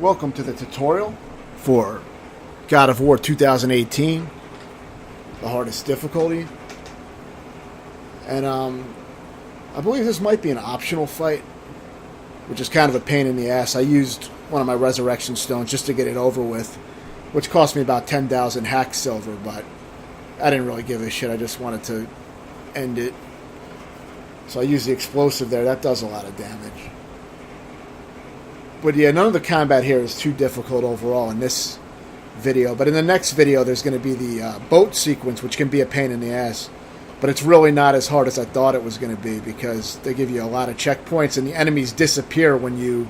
Welcome to the tutorial for God of War 2018, the hardest difficulty. And I believe this might be an optional fight, which is kind of a pain in the ass. I used one of my resurrection stones just to get it over with, which cost me about 10,000 hack silver, but I didn't really give a shit. I just wanted to end it. So I used the explosive there. That does a lot of damage. But yeah, none of the combat here is too difficult overall in this video. But in the next video, there's going to be the boat sequence, which can be a pain in the ass. But it's really not as hard as I thought it was going to be, because they give you a lot of checkpoints, and the enemies disappear when you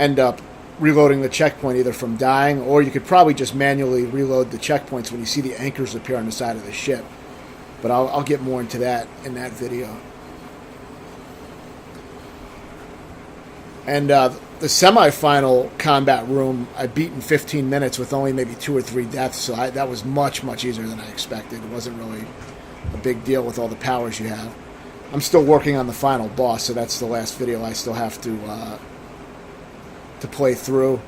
end up reloading the checkpoint, either from dying, or you could probably just manually reload the checkpoints when you see the anchors appear on the side of the ship. But I'll get more into that in that video. And the semi-final combat room I beat in 15 minutes with only maybe 2 or 3 deaths, so that was much, much easier than I expected. It wasn't really a big deal with all the powers you have. I'm still working on the final boss, so that's the last video I still have to play through.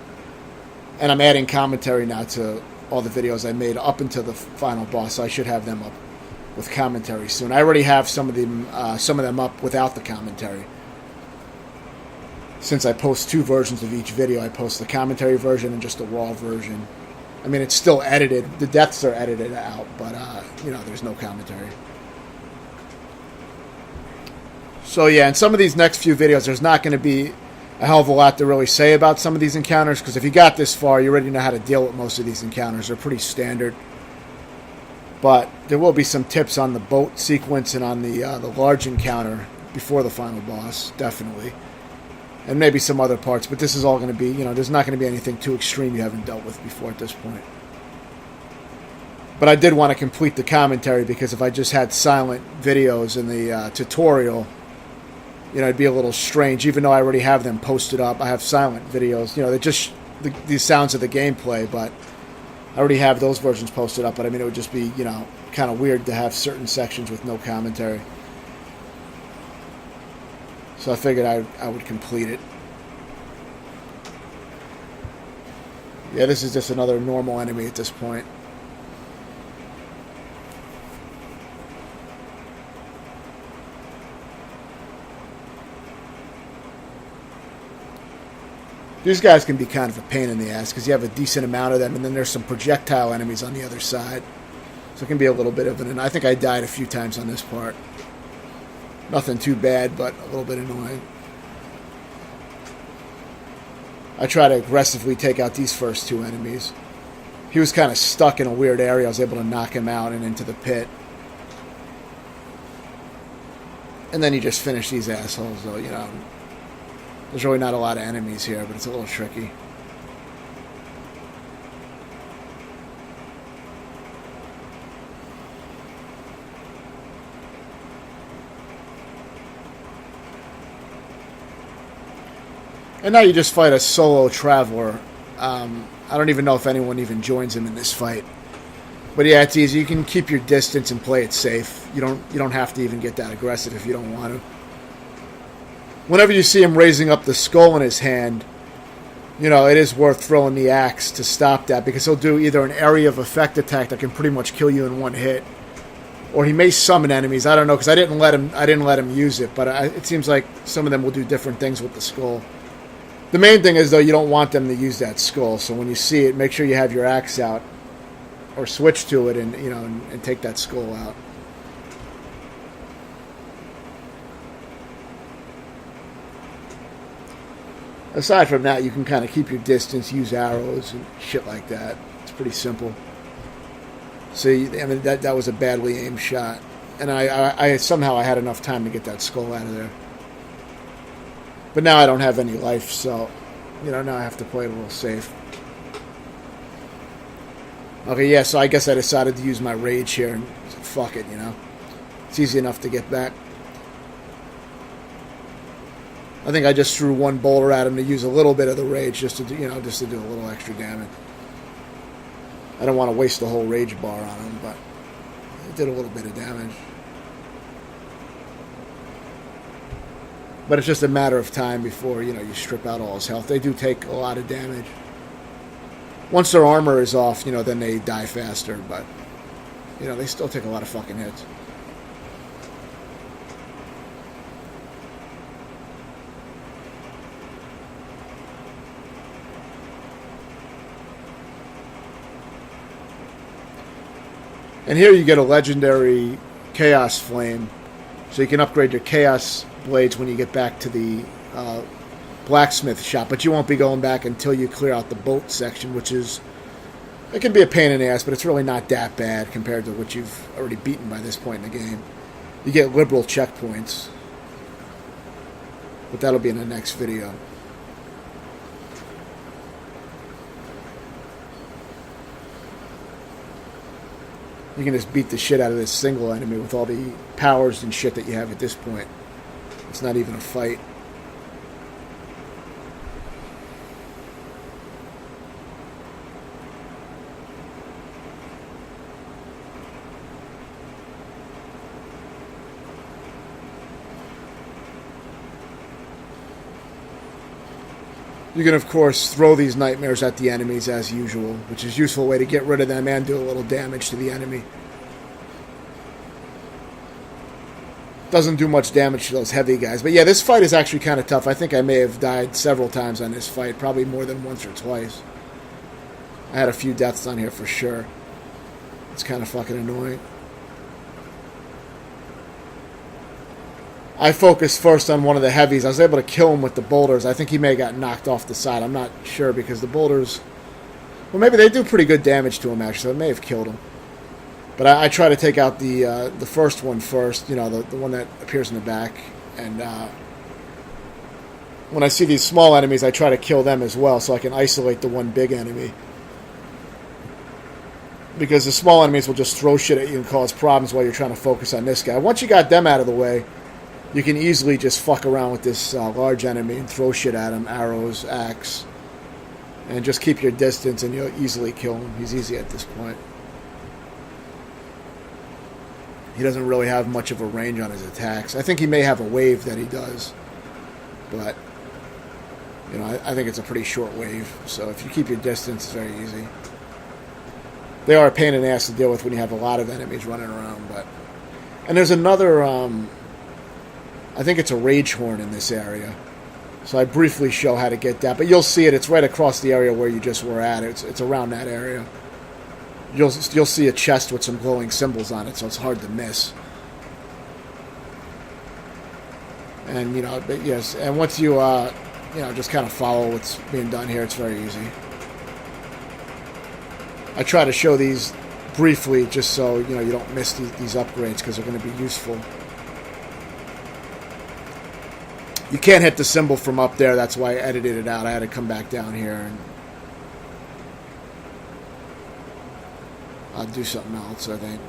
And I'm adding commentary now to all the videos I made up until the final boss, so I should have them up with commentary soon. I already have some of them up without the commentary. Since I post 2 versions of each video, I post the commentary version and just the raw version. I mean, it's still edited. The deaths are edited out, but, there's no commentary. So, yeah, in some of these next few videos, there's not going to be a hell of a lot to really say about some of these encounters, because if you got this far, you already know how to deal with most of these encounters. They're pretty standard. But there will be some tips on the boat sequence and on the large encounter before the final boss, definitely. And maybe some other parts, but this is all going to be, there's not going to be anything too extreme you haven't dealt with before at this point. But I did want to complete the commentary, because if I just had silent videos in the tutorial, it'd be a little strange. Even though I already have them posted up, I have silent videos, they're just the sounds of the gameplay, but I already have those versions posted up. But I mean, it would just be, kind of weird to have certain sections with no commentary. So I figured I would complete it. Yeah, this is just another normal enemy at this point. These guys can be kind of a pain in the ass, because you have a decent amount of them, and then there's some projectile enemies on the other side. So it can be a little bit of an... I think I died a few times on this part. Nothing too bad, but a little bit annoying. I try to aggressively take out these first 2 enemies. He was kind of stuck in a weird area. I was able to knock him out and into the pit. And then you just finish these assholes, though, There's really not a lot of enemies here, but it's a little tricky. And now you just fight a solo traveler. I don't even know if anyone even joins him in this fight. But yeah, it's easy. You can keep your distance and play it safe. You don't have to even get that aggressive if you don't want to. Whenever you see him raising up the skull in his hand, it is worth throwing the axe to stop that, because he'll do either an area of effect attack that can pretty much kill you in one hit, or he may summon enemies. I don't know, because I didn't let him use it, but it seems like some of them will do different things with the skull. The main thing is, though, you don't want them to use that skull. So when you see it, make sure you have your axe out, or switch to it, and and take that skull out. Aside from that, you can kind of keep your distance, use arrows and shit like that. It's pretty simple. See, I mean, that was a badly aimed shot, and I somehow I had enough time to get that skull out of there. But now I don't have any life, so, now I have to play it a little safe. Okay, yeah, so I guess I decided to use my rage here, and fuck it, It's easy enough to get back. I think I just threw 1 boulder at him to use a little bit of the rage, just to do, just to do a little extra damage. I don't want to waste the whole rage bar on him, but it did a little bit of damage. But it's just a matter of time before, you know, you strip out all his health. They do take a lot of damage. Once their armor is off, you know, then they die faster, but, you know, they still take a lot of fucking hits. And here you get a legendary Chaos Flame, so you can upgrade your Chaos Blades when you get back to the blacksmith shop, but you won't be going back until you clear out the boat section, which is, it can be a pain in the ass, but it's really not that bad compared to what you've already beaten by this point in the game. You get liberal checkpoints, but that'll be in the next video. You can just beat the shit out of this single enemy with all the powers and shit that you have at this point. It's not even a fight. You can, of course, throw these nightmares at the enemies as usual, which is a useful way to get rid of them and do a little damage to the enemy. Doesn't do much damage to those heavy guys. But yeah, this fight is actually kind of tough. I think I may have died several times on this fight, probably more than once or twice. I had a few deaths on here for sure. It's kind of fucking annoying. I focused first on one of the heavies. I was able to kill him with the boulders. I think he may have got knocked off the side. I'm not sure because the boulders... Well, maybe they do pretty good damage to him, actually. So it may have killed him. But I try to take out the first one first. You know, the one that appears in the back. And when I see these small enemies, I try to kill them as well so I can isolate the one big enemy. Because the small enemies will just throw shit at you and cause problems while you're trying to focus on this guy. Once you got them out of the way, you can easily just fuck around with this large enemy and throw shit at him, arrows, axe, and just keep your distance and you'll easily kill him. He's easy at this point. He doesn't really have much of a range on his attacks. I think he may have a wave that he does, but you know, I think it's a pretty short wave. So if you keep your distance, it's very easy. They are a pain in the ass to deal with when you have a lot of enemies running around, but and there's another. I think it's a rage horn in this area. So I briefly show how to get that. But you'll see it. It's right across the area where you just were at. It's around that area. You'll see a chest with some glowing symbols on it, so it's hard to miss. And, you know, yes. And once you, you know, just kind of follow what's being done here, it's very easy. I try to show these briefly just so, you know, you don't miss these upgrades because they're going to be useful. You can't hit the symbol from up there. That's why I edited it out. I had to come back down here and I'll do something else, I think.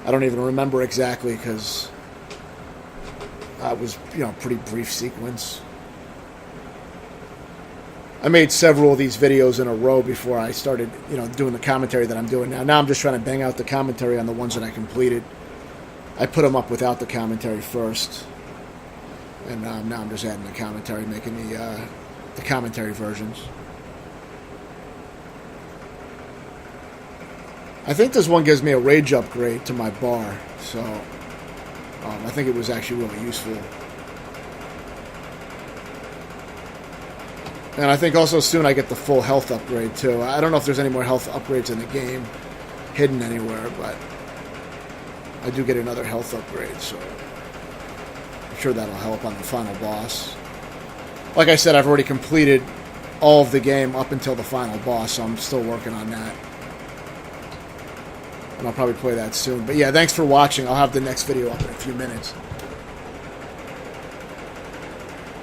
I don't even remember exactly because it was, you know, a pretty brief sequence. I made several of these videos in a row before I started, you know, doing the commentary that I'm doing now. Now I'm just trying to bang out the commentary on the ones that I completed. I put them up without the commentary first, and now I'm just adding the commentary, making the commentary versions. I think this one gives me a rage upgrade to my bar, so I think it was actually really useful. And I think also soon I get the full health upgrade too. I don't know if there's any more health upgrades in the game hidden anywhere, but I do get another health upgrade, so I'm sure that'll help on the final boss. Like I said, I've already completed all of the game up until the final boss, so I'm still working on that. And I'll probably play that soon. But yeah, thanks for watching. I'll have the next video up in a few minutes.